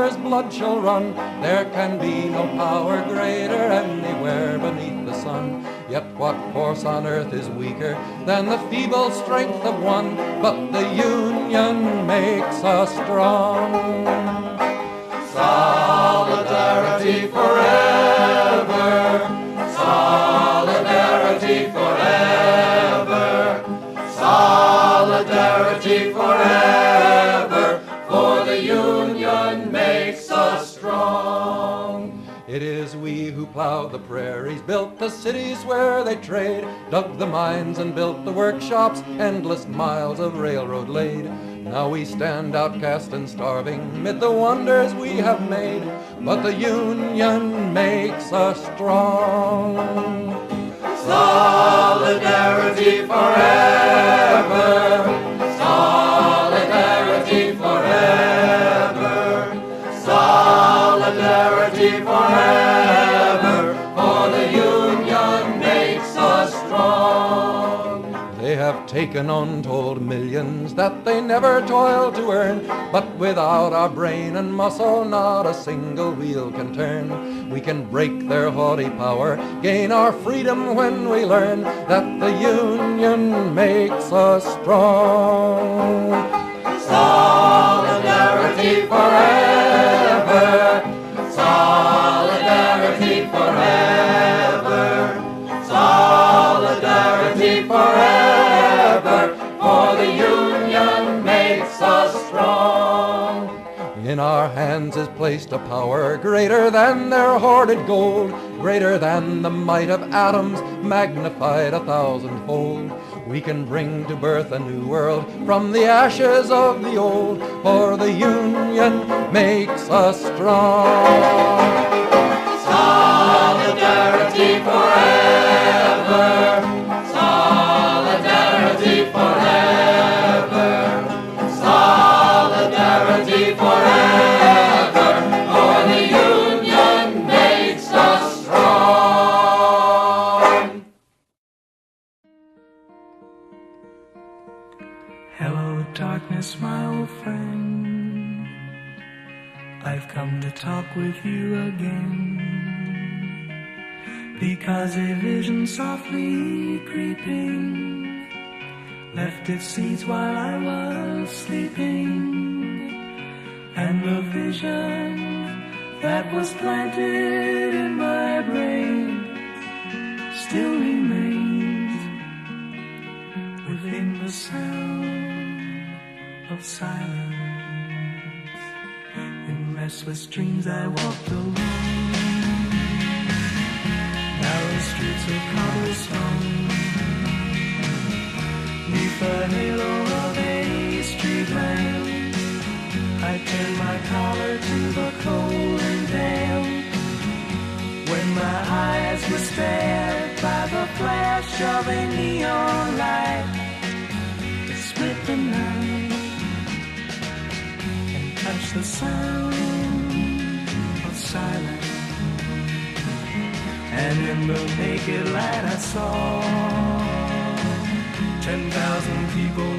martyr's blood shall run. There can be no power greater anywhere beneath the sun. Yet what force on earth is weaker than the feeble strength of one? But the union makes us strong. Solidarity forever, solidarity forever, solidarity forever, for the union makes us strong. It is we who plowed the prairies, built the cities where they trade, dug the mines and built the workshops, endless miles of railroad laid. Now we stand outcast and starving mid the wonders we have made, but the union makes us strong. Solidarity forever, solidarity forever, solidarity forever, for the union makes us strong. They have taken untold millions that they never toiled to earn, but without our brain and muscle not a single wheel can turn. We can break their haughty power, gain our freedom when we learn that the union makes us strong. Solidarity forever, solidarity forever, solidarity forever, for the union makes us strong. In our hands is placed a power greater than their hoarded gold, greater than the might of atoms, magnified 1,000-fold. We can bring to birth a new world from the ashes of the old, for the union makes us strong. Solidarity forever, solidarity forever, solidarity forever, for the union makes us strong. Hello, darkness, my old friend. I've come to talk with you again, because a vision softly creeping left its seeds while I was sleeping, and the vision that was planted in my brain still remains within the sound of silence. In restless dreams I walked alone, narrow streets of cobblestone, neath the halo of a street lamp. I turned my collar to the cold and damp, when my eyes were stared by the flash of a neon light that split the night and touched the sound of silence. And in the naked light I saw 10,000 people